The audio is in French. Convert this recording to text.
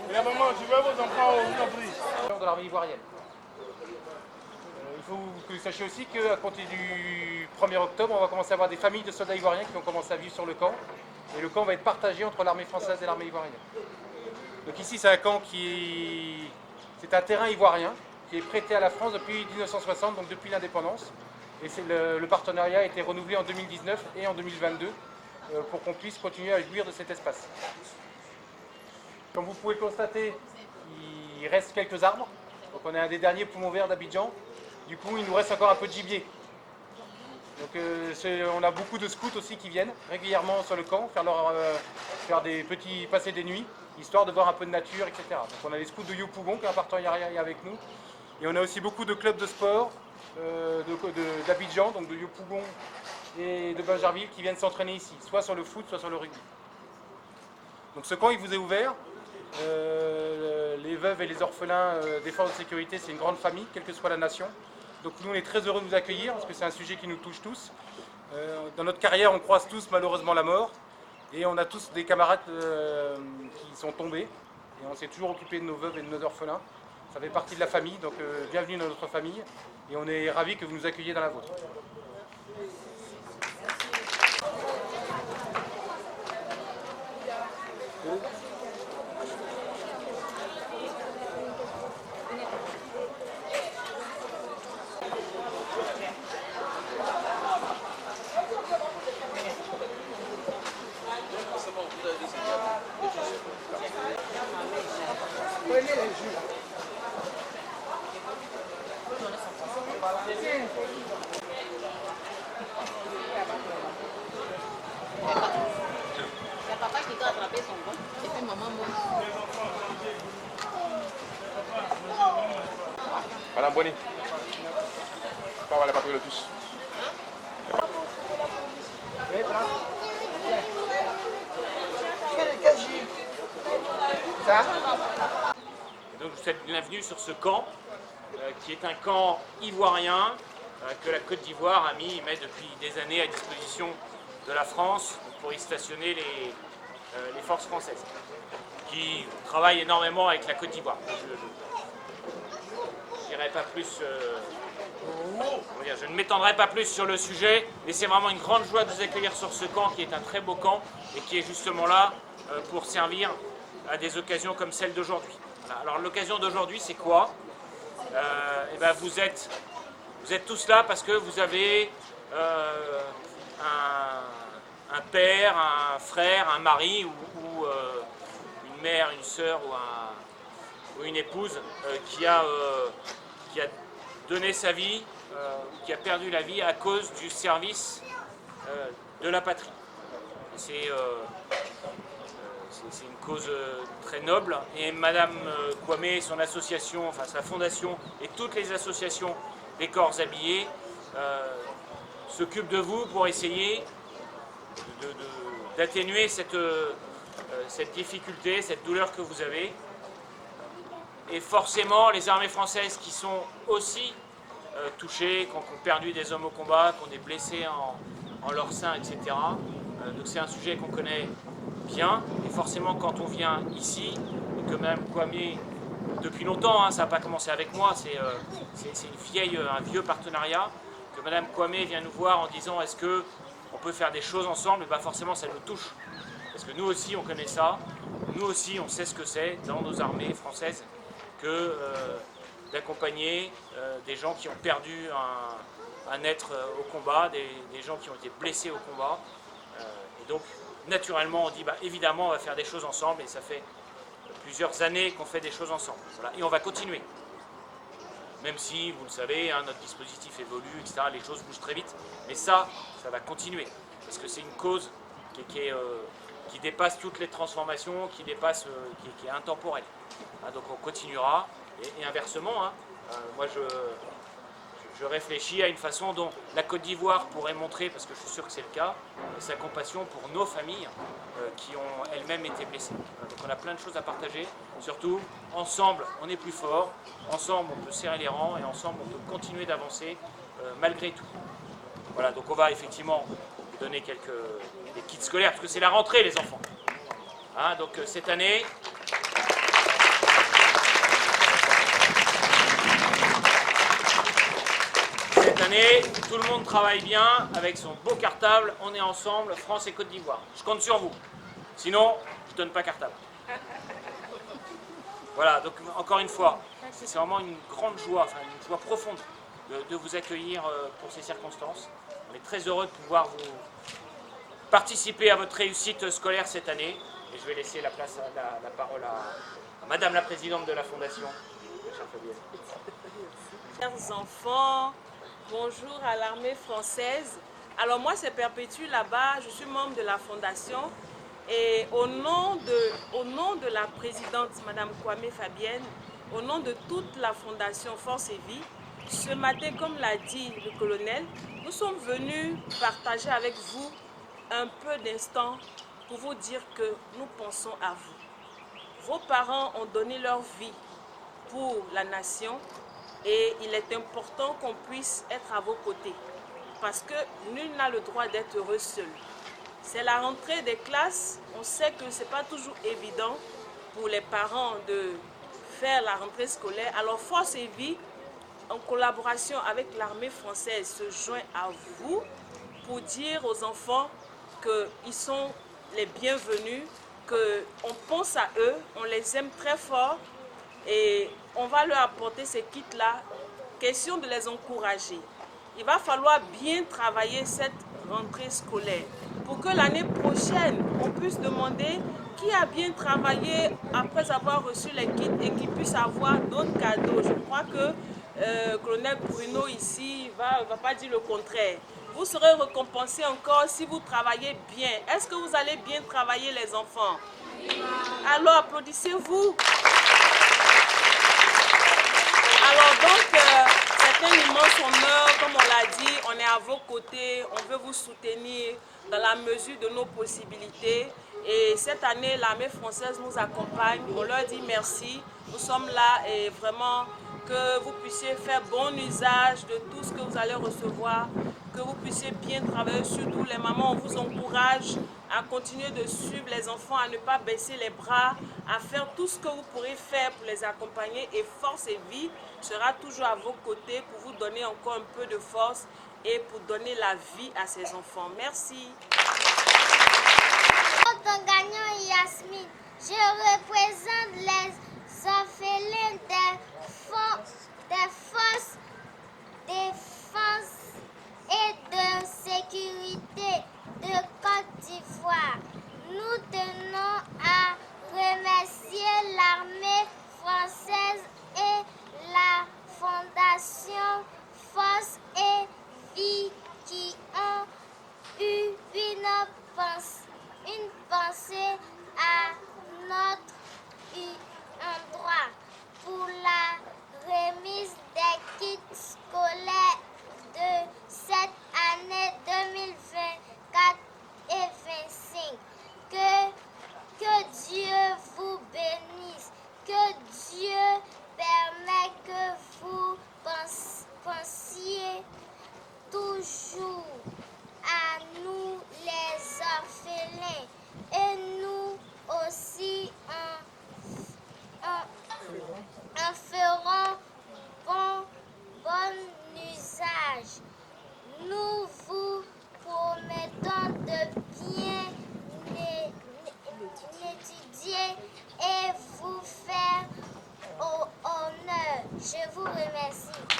Et la maman, tu veux vos enfants de l'armée ivoirienne. Il faut que vous sachiez aussi qu'à compter du 1er octobre, on va commencer à avoir des familles de soldats ivoiriens qui vont commencer à vivre sur le camp. Et le camp va être partagé entre l'armée française et l'armée ivoirienne. Donc ici, c'est un camp c'est un terrain ivoirien qui est prêté à la France depuis 1960, donc depuis l'indépendance. Et le partenariat a été renouvelé en 2019 et en 2022 pour qu'on puisse continuer à jouir de cet espace. Comme vous pouvez le constater, il reste quelques arbres. Donc on est un des derniers poumons verts d'Abidjan. Du coup, il nous reste encore un peu de gibier. Donc on a beaucoup de scouts aussi qui viennent régulièrement sur le camp, faire des petits passer des nuits, histoire de voir un peu de nature, etc. Donc on a les scouts de Yopougon qui est un partenariat avec nous. Et on a aussi beaucoup de clubs de sport d'Abidjan, donc de Yopougon et de Bingerville qui viennent s'entraîner ici, soit sur le foot, soit sur le rugby. Donc ce camp il vous est ouvert. Les veuves et les orphelins des forces de sécurité, c'est une grande famille, quelle que soit la nation. Donc nous on est très heureux de vous accueillir parce que c'est un sujet qui nous touche tous. Dans notre carrière on croise tous malheureusement la mort et on a tous des camarades qui sont tombés et on s'est toujours occupé de nos veuves et de nos orphelins. Ça fait partie de la famille, donc bienvenue dans notre famille et on est ravis que vous nous accueilliez dans la vôtre. Il y a papa qui doit attraper son bon et puis maman monte. Madame Bonny, pas avoir les papiers le tous. Donc je vous souhaite bienvenue sur ce camp, qui est un camp ivoirien que la Côte d'Ivoire met depuis des années à disposition de la France pour y stationner les forces françaises, qui travaillent énormément avec la Côte d'Ivoire. Je ne m'étendrai pas plus sur le sujet, mais c'est vraiment une grande joie de vous accueillir sur ce camp qui est un très beau camp et qui est justement là pour servir à des occasions comme celle d'aujourd'hui. Voilà. Alors l'occasion d'aujourd'hui c'est quoi? Vous êtes tous là parce que vous avez un père, un frère, un mari ou une mère, une sœur ou une épouse qui a donné sa vie, qui a perdu la vie à cause du service de la patrie. C'est une cause très noble et Madame Kwame et son association, enfin sa fondation et toutes les associations des corps habillés s'occupent de vous pour essayer d'atténuer cette difficulté, cette douleur que vous avez. Et forcément, les armées françaises qui sont aussi touchées, qui ont perdu des hommes au combat, qui ont des blessés en leur sein, etc. Donc c'est un sujet qu'on connaît bien. Et forcément, quand on vient ici, et que Mme Kwame, depuis longtemps, hein, ça n'a pas commencé avec moi, c'est un vieux partenariat, que Mme Kwame vient nous voir en disant est-ce qu'on peut faire des choses ensemble, et forcément ça nous touche. Parce que nous aussi on connaît ça, nous aussi on sait ce que c'est dans nos armées françaises que d'accompagner des gens qui ont perdu un être au combat, des gens qui ont été blessés au combat. Et donc naturellement on dit évidemment on va faire des choses ensemble et ça fait plusieurs années qu'on fait des choses ensemble. Voilà. Et on va continuer. Même si, vous le savez, hein, notre dispositif évolue, etc., les choses bougent très vite. Mais ça va continuer. Parce que c'est une cause qui dépasse toutes les transformations, qui est intemporelle. Hein, donc on continuera. Et inversement, hein, moi je réfléchis à une façon dont la Côte d'Ivoire pourrait montrer, parce que je suis sûr que c'est le cas, sa compassion pour nos familles qui ont elles-mêmes été blessées. Donc on a plein de choses à partager. Surtout, ensemble, on est plus fort. Ensemble, on peut serrer les rangs et ensemble, on peut continuer d'avancer malgré tout. Voilà, donc on va effectivement vous donner des kits scolaires, parce que c'est la rentrée, les enfants. Hein, donc cette année, tout le monde travaille bien avec son beau cartable. On est ensemble, France et Côte d'Ivoire. Je compte sur vous. Sinon, je ne donne pas cartable. Voilà, donc encore une fois, c'est vraiment une grande joie, enfin une joie profonde de vous accueillir pour ces circonstances. On est très heureux de pouvoir vous participer à votre réussite scolaire cette année. Et je vais laisser la parole à Madame la Présidente de la Fondation, chère Fabienne. Chers enfants, bonjour à l'armée française. Alors moi c'est Perpétue là-bas, je suis membre de la Fondation. Et au nom de la présidente, Madame Kwame Fabienne, au nom de toute la Fondation Force et Vie, ce matin, comme l'a dit le colonel, nous sommes venus partager avec vous un peu d'instants pour vous dire que nous pensons à vous. Vos parents ont donné leur vie pour la nation et il est important qu'on puisse être à vos côtés parce que nul n'a le droit d'être heureux seul. C'est la rentrée des classes. On sait que ce n'est pas toujours évident pour les parents de faire la rentrée scolaire. Alors Force et Vie, en collaboration avec l'armée française, se joint à vous pour dire aux enfants qu'ils sont les bienvenus, qu'on pense à eux, on les aime très fort et on va leur apporter ces kits-là. Question de les encourager. Il va falloir bien travailler cette rentrée scolaire pour que l'année prochaine, on puisse demander qui a bien travaillé après avoir reçu les kits et qui puisse avoir d'autres cadeaux. Je crois que colonel Bruno ici va pas dire le contraire. Vous serez récompensés encore si vous travaillez bien. Est-ce que vous allez bien travailler les enfants? Alors applaudissez-vous. Alors donc, c'est un immense honneur, comme on l'a dit, on est à vos côtés, on veut vous soutenir dans la mesure de nos possibilités. Et cette année, l'armée française nous accompagne, on leur dit merci. Nous sommes là et vraiment que vous puissiez faire bon usage de tout ce que vous allez recevoir, que vous puissiez bien travailler, surtout les mamans, on vous encourage à continuer de suivre les enfants, à ne pas baisser les bras, à faire tout ce que vous pourrez faire pour les accompagner et Force et Vie sera toujours à vos côtés pour vous donner encore un peu de force et pour donner la vie à ces enfants. Merci. Gagnant Yasmine, je représente les orphelins des forces de défense et de sécurité de Côte d'Ivoire. Nous tenons à remercier l'armée française et la Fondation Force et Vie qui ont eu une pensée à notre endroit pour la remise des kits scolaires de cette année 2024 et 2025. Que Dieu vous bénisse, que Dieu permette que vous pensiez toujours à nous les orphelins et nous aussi en ferons bon usage. Nous vous promettons de bien étudier et vous faire honneur. Je vous remercie.